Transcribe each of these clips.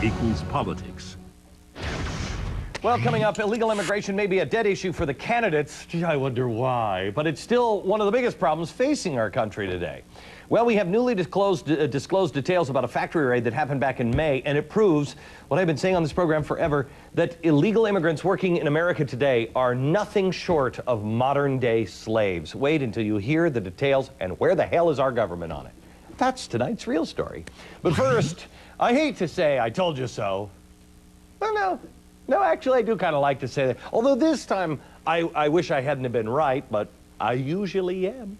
equals politics. Well, coming up, illegal immigration may be a dead issue for the candidates. Gee, I wonder why. But it's still one of the biggest problems facing our country today. Well, we have newly disclosed details about a factory raid that happened back in May, and it proves what I've been saying on this program forever, that illegal immigrants working in America today are nothing short of modern-day slaves. Wait until you hear the details, and where the hell is our government on it? That's tonight's real story. But first, I hate to say I told you so. Well, no, actually, I do kind of like to say that. Although this time, I wish I hadn't have been right, but I usually am.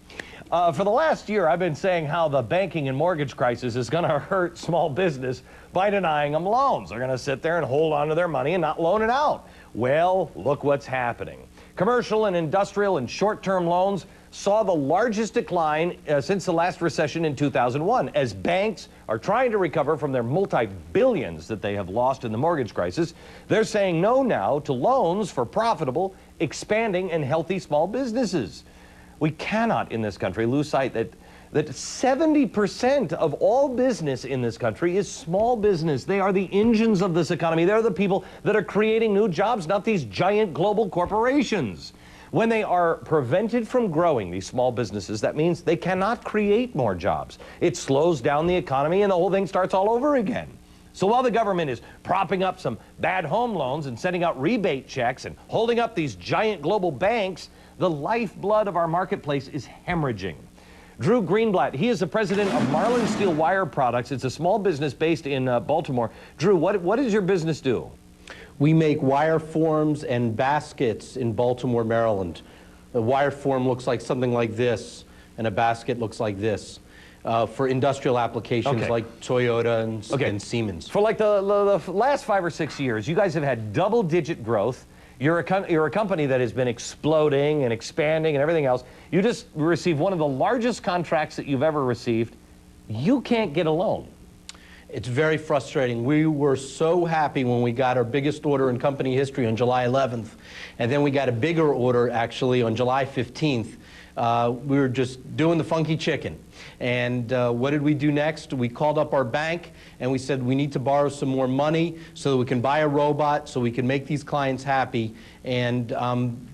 For the last year, I've been saying how the banking and mortgage crisis is going to hurt small business by denying them loans. They're going to sit there and hold on to their money and not loan it out. Well, look what's happening. Commercial and industrial and short-term loans saw the largest decline since the last recession in 2001, as banks are trying to recover from their multi-billions that they have lost in the mortgage crisis. They're saying no now to loans for profitable, expanding, and healthy small businesses. We cannot in this country lose sight that 70% of all business in this country is small business. They are the engines of this economy. They're the people that are creating new jobs, not these giant global corporations. When they are prevented from growing, these small businesses, that means they cannot create more jobs. It slows down the economy and the whole thing starts all over again. So while the government is propping up some bad home loans and sending out rebate checks and holding up these giant global banks, the lifeblood of our marketplace is hemorrhaging. Drew Greenblatt, he is the president of Marlin Steel Wire Products. It's a small business based in Baltimore. Drew, what does your business do? We make wire forms and baskets in Baltimore, Maryland. The wire form looks like something like this, and a basket looks like this. For industrial applications like Toyota and Siemens. For like the last 5 or 6 years, you guys have had double-digit growth. You're a company that has been exploding and expanding and everything else. You just received one of the largest contracts that you've ever received. You can't get a loan. It's very frustrating. We were so happy when we got our biggest order in company history on July 11th, and then we got a bigger order actually on July 15th. We were just doing the funky chicken. And what did we do next? We called up our bank and we said we need to borrow some more money so that we can buy a robot so we can make these clients happy, and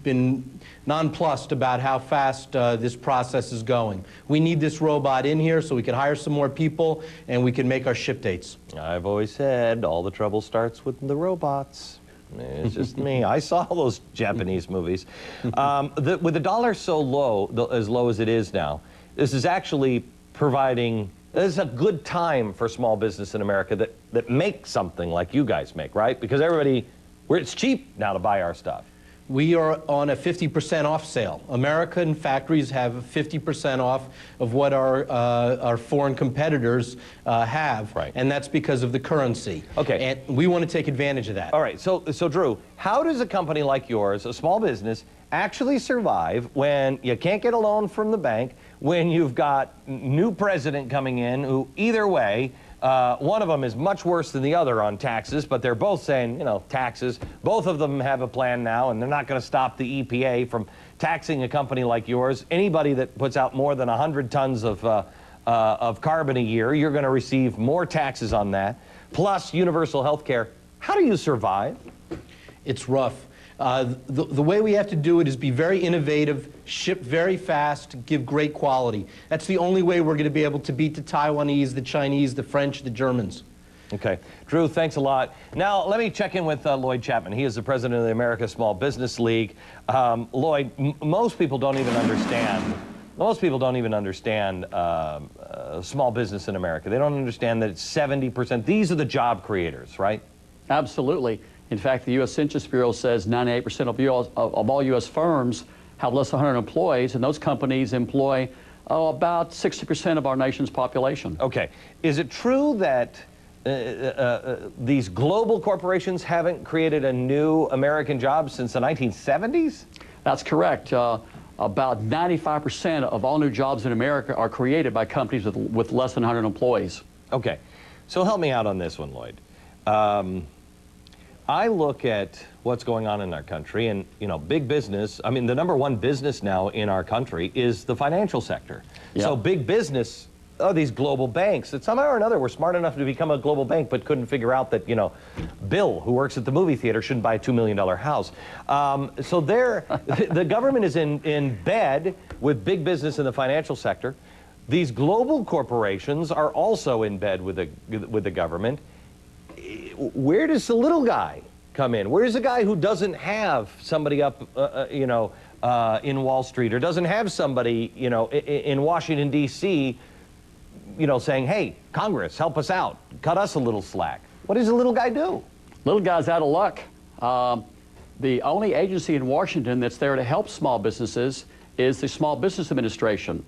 been nonplussed about how fast this process is going. We need this robot in here so we can hire some more people and we can make our ship dates. I've always said all the trouble starts with the robots. It's just me. I saw those Japanese movies. With the dollar so low, as low as it is now, this is actually providing, this is a good time for small business in America that make something like you guys make, right? Because it's cheap now to buy our stuff. We are on a 50% off sale. American factories have 50% off of what our foreign competitors have, right. And that's because of the currency. Okay. And we want to take advantage of that. All right, so Drew, how does a company like yours, a small business, actually survive when you can't get a loan from the bank, when you've got new president coming in who, either way, one of them is much worse than the other on taxes, but they're both saying, you know, taxes. Both of them have a plan now, and they're not going to stop the EPA from taxing a company like yours. Anybody that puts out more than 100 tons of carbon a year, you're going to receive more taxes on that, plus universal health care. How do you survive? It's rough. The way we have to do it is be very innovative, ship very fast, give great quality. That's the only way we're going to be able to beat the Taiwanese, the Chinese, the French, the Germans. Okay. Drew, thanks a lot. Now, let me check in with Lloyd Chapman. He is the president of the America Small Business League. Lloyd, most people don't even understand. Most people don't even understand small business in America. They don't understand that it's 70%. These are the job creators, right? Absolutely. In fact, the U.S. Census Bureau says 98% of all U.S. firms have less than 100 employees, and those companies employ about 60% of our nation's population. Okay. Is it true that these global corporations haven't created a new American job since the 1970s? That's correct. About 95% of all new jobs in America are created by companies with less than 100 employees. Okay. So help me out on this one, Lloyd. I look at what's going on in our country, and, you know, big business, I mean, the #1 business now in our country is the financial sector. Yep. So big business these global banks that somehow or another were smart enough to become a global bank, but couldn't figure out that, you know, Bill, who works at the movie theater, shouldn't buy a $2 million house. So the government is in bed with big business in the financial sector. These global corporations are also in bed with the government. Where does the little guy come in? Where's the guy who doesn't have somebody up, you know, in Wall Street, or doesn't have somebody, you know, in Washington, D.C., you know, saying, hey, Congress, help us out, cut us a little slack? What does the little guy do? Little guy's out of luck. The only agency in Washington that's there to help small businesses is the Small Business Administration.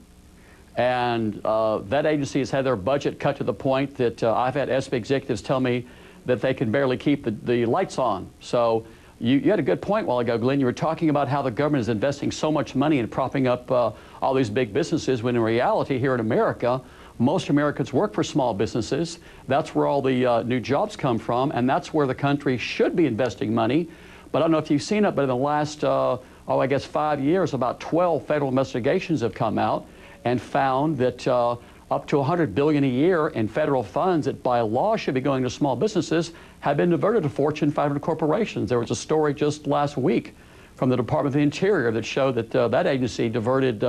And that agency has had their budget cut to the point that I've had SB executives tell me that they can barely keep the lights on. So you had a good point a while ago, Glenn. You were talking about how the government is investing so much money in propping up all these big businesses, when in reality here in America, most Americans work for small businesses. That's where all the new jobs come from, and that's where the country should be investing money. But I don't know if you've seen it, but in the last, I guess 5 years, about 12 federal investigations have come out and found that up to $100 billion a year in federal funds that by law should be going to small businesses have been diverted to Fortune 500 corporations. There was a story just last week from the Department of the Interior that showed that that agency diverted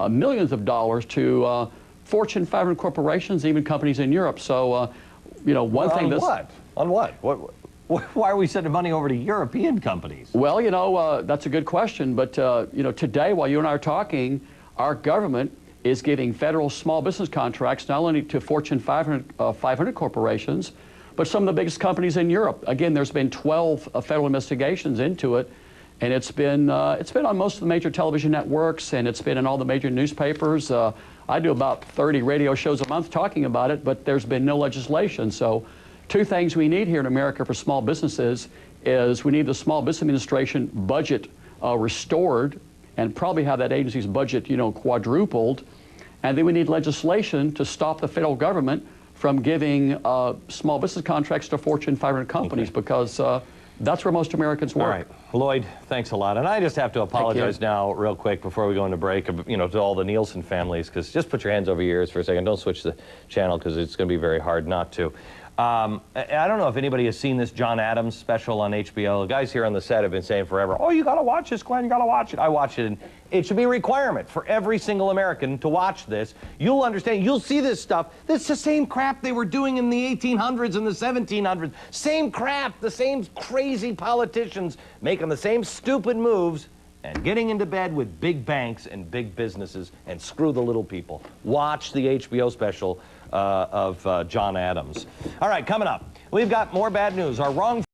millions of dollars to Fortune 500 corporations, even companies in Europe. So, you know, one thing that's... On what? Why are we sending money over to European companies? Well, you know, that's a good question. But, you know, today, while you and I are talking, our government is giving federal small business contracts not only to Fortune 500 corporations, but some of the biggest companies in Europe. Again, there's been 12 federal investigations into it, and it's been on most of the major television networks, and it's been in all the major newspapers. I do about 30 radio shows a month talking about it, but there's been no legislation. So two things we need here in America for small businesses is we need the Small Business Administration budget restored, and probably have that agency's budget, you know, quadrupled. And then we need legislation to stop the federal government from giving small business contracts to Fortune 500 companies, because that's where most Americans work. All right, Lloyd, thanks a lot. And I just have to apologize now real quick before we go into break, you know, to all the Nielsen families, because just put your hands over your ears for a second. Don't switch the channel, because it's going to be very hard not to. I don't know if anybody has seen this John Adams special on HBO. The guys here on the set have been saying forever, oh, you got to watch this, Glenn, you got to watch it. I watched it, and it should be a requirement for every single American to watch this. You'll understand, you'll see this stuff. This is the same crap they were doing in the 1800s and the 1700s. Same crap, the same crazy politicians making the same stupid moves and getting into bed with big banks and big businesses, and screw the little people. Watch the HBO special of John Adams. All right, coming up, we've got more bad news. Our wrong